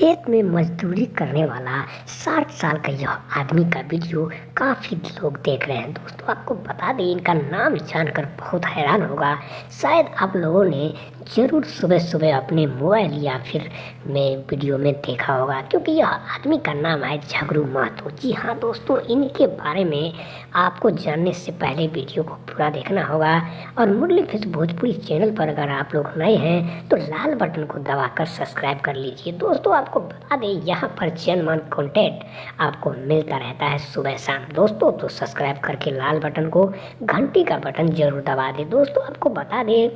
खेत में मजदूरी करने वाला 60 साल का यह आदमी का वीडियो काफ़ी लोग देख रहे हैं। दोस्तों आपको बता दें, इनका नाम जानकर बहुत हैरान होगा। शायद आप लोगों ने ज़रूर सुबह सुबह अपने मोबाइल या फिर में वीडियो में देखा होगा, क्योंकि यह आदमी का नाम है झगरू महतो। जी हाँ दोस्तों, इनके बारे में आपको जानने से पहले वीडियो को पूरा देखना होगा। और मुरली फिल्म्स भोजपुरी चैनल पर अगर आप लोग नए हैं तो लाल बटन को दबाकर सब्सक्राइब कर लीजिए। दोस्तों आपको बता दें, यहाँ पर जनमन कंटेंट आपको मिलता रहता है सुबह शाम। दोस्तों तो सब्सक्राइब करके लाल बटन को, घंटी का बटन जरूर दबा दें। दोस्तों आपको बता दें,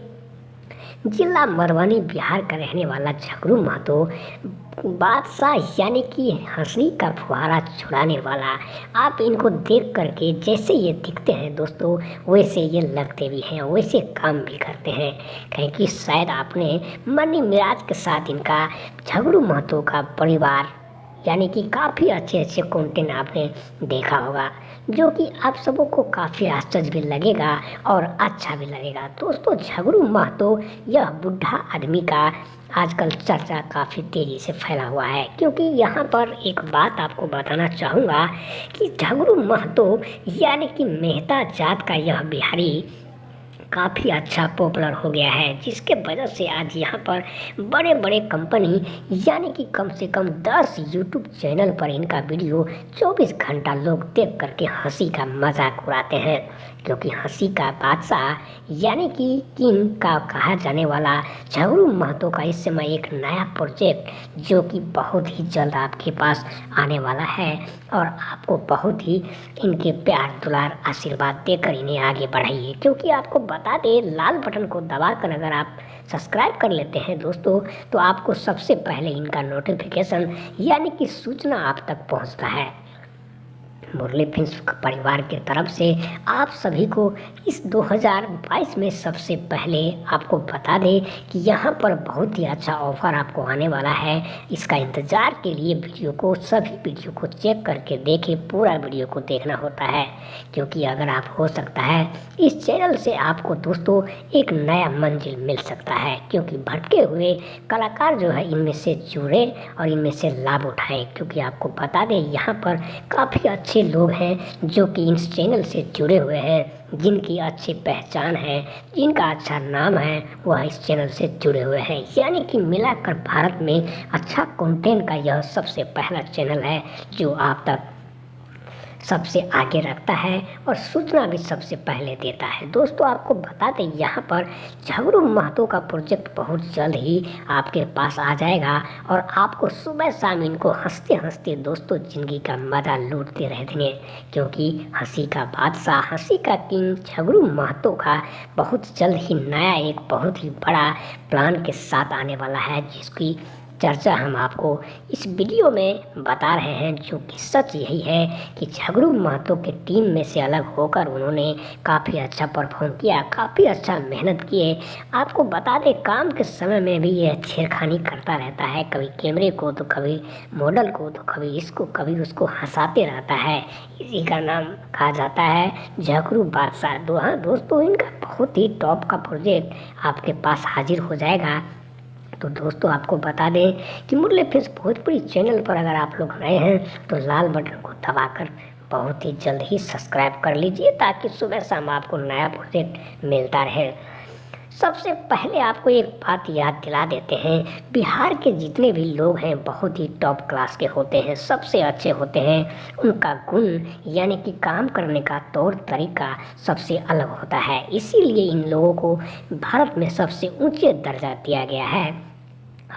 जिला मधुबनी बिहार का रहने वाला झगरू महतो बादशाह यानी कि हंसी का फुहारा छुड़ाने वाला। आप इनको देख करके जैसे ये दिखते हैं दोस्तों, वैसे ये लगते भी हैं, वैसे काम भी करते हैं। कहें कि शायद आपने मनी मिराज के साथ इनका झगरू महतो का परिवार यानी कि काफ़ी अच्छे अच्छे कंटेंट आपने देखा होगा, जो कि आप सबों को काफ़ी आश्चर्य भी लगेगा और अच्छा भी लगेगा। दोस्तों झगरू महतो यह बुढ़ा आदमी का आजकल चर्चा काफ़ी तेज़ी से फैला हुआ है, क्योंकि यहाँ पर एक बात आपको बताना चाहूँगा कि झगरू महतो यानी कि मेहता जात का यह बिहारी काफ़ी अच्छा पॉपुलर हो गया है, जिसके वजह से आज यहाँ पर बड़े बड़े कंपनी यानी कि कम से कम 10 यूट्यूब चैनल पर इनका वीडियो 24 घंटा लोग देख करके हंसी का मजाक उड़ाते हैं। क्योंकि हंसी का बादशाह यानी कि किंग का कहा जाने वाला झगरू महतो का इस समय एक नया प्रोजेक्ट जो कि बहुत ही जल्द आपके पास आने वाला है, और आपको बहुत ही इनके प्यार दुलार आशीर्वाद देकर इन्हें आगे बढ़ाइए। क्योंकि आपको बता दें, लाल बटन को दबाकर अगर आप सब्सक्राइब कर लेते हैं दोस्तों, तो आपको सबसे पहले इनका नोटिफिकेशन यानी कि सूचना आप तक पहुंचता है। मुरली फिल्म्स परिवार की तरफ से आप सभी को इस 2022 में सबसे पहले आपको बता दें कि यहाँ पर बहुत ही अच्छा ऑफर आपको आने वाला है। इसका इंतज़ार के लिए सभी वीडियो को चेक करके देखें, पूरा वीडियो को देखना होता है। क्योंकि अगर आप हो सकता है इस चैनल से आपको दोस्तों एक नया मंजिल मिल सकता है, क्योंकि भटके हुए कलाकार जो है इनमें से जुड़े और इनमें से लाभ उठाएं। क्योंकि आपको बता दें, यहाँ पर काफ़ी अच्छे लोग हैं जो कि इस चैनल से जुड़े हुए हैं, जिनकी अच्छी पहचान है, जिनका अच्छा नाम है, वह इस चैनल से जुड़े हुए हैं। यानी कि मिलाकर भारत में अच्छा कंटेंट का यह सबसे पहला चैनल है जो आप तक सबसे आगे रखता है और सूचना भी सबसे पहले देता है। दोस्तों आपको बता दें, यहाँ पर झगरू महतो का प्रोजेक्ट बहुत जल्द ही आपके पास आ जाएगा, और आपको सुबह शाम इनको हंसते हंसते दोस्तों ज़िंदगी का मज़ा लूटते रह देंगे। क्योंकि हंसी का बादशाह, हंसी का किंग झगरू महतो का बहुत जल्द ही नया एक बहुत ही बड़ा प्लान के साथ आने वाला है, जिसकी चर्चा हम आपको इस वीडियो में बता रहे हैं। जो कि सच यही है कि झगरू महतो के टीम में से अलग होकर उन्होंने काफ़ी अच्छा परफॉर्म किया, काफ़ी अच्छा मेहनत किए। आपको बता दें, काम के समय में भी यह छेड़खानी करता रहता है, कभी कैमरे को तो कभी मॉडल को तो कभी इसको कभी उसको हंसाते रहता है। इसी का नाम कहा जाता है झगरू बादशाह। दोस्तों इनका बहुत ही टॉप का प्रोजेक्ट आपके पास हाजिर हो जाएगा। तो दोस्तों आपको बता दें कि मुरली फिल्म्स भोजपुरी चैनल पर अगर आप लोग नए हैं तो लाल बटन को दबाकर बहुत ही जल्द ही सब्सक्राइब कर लीजिए, ताकि सुबह शाम आपको नया प्रोजेक्ट मिलता रहे। सबसे पहले आपको एक बात याद दिला देते हैं, बिहार के जितने भी लोग हैं बहुत ही टॉप क्लास के होते हैं, सबसे अच्छे होते हैं। उनका गुण यानी कि काम करने का तौर तरीका सबसे अलग होता है, इसीलिए इन लोगों को भारत में सबसे ऊंचे दर्जा दिया गया है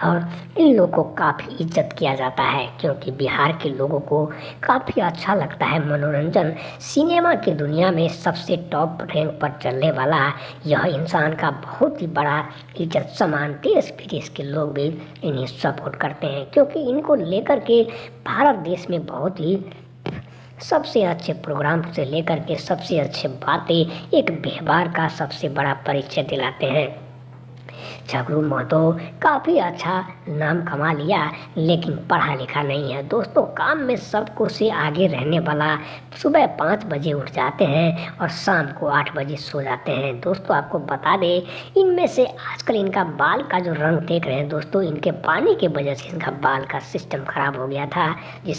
और इन लोगों को काफ़ी इज्जत किया जाता है। क्योंकि बिहार के लोगों को काफ़ी अच्छा लगता है मनोरंजन, सिनेमा की दुनिया में सबसे टॉप रैंक पर चलने वाला यह इंसान का बहुत ही बड़ा इज्जत सम्मान देश विदेश के लोग भी इन्हें सपोर्ट करते हैं। क्योंकि इनको लेकर के भारत देश में बहुत ही सबसे अच्छे प्रोग्राम से लेकर के सबसे अच्छे बातें, एक व्यवहार का सबसे बड़ा परिचय दिलाते हैं। झगड़ू महतो काफ़ी अच्छा नाम कमा लिया, लेकिन पढ़ा लिखा नहीं है दोस्तों। काम में सबको से आगे रहने वाला, सुबह 5 बजे उठ जाते हैं और शाम को 8 बजे सो जाते हैं दोस्तों। आपको बता दें, इनमें से आजकल इनका बाल का जो रंग देख रहे हैं दोस्तों, इनके पानी की वजह से इनका बाल का सिस्टम खराब हो गया था, जिस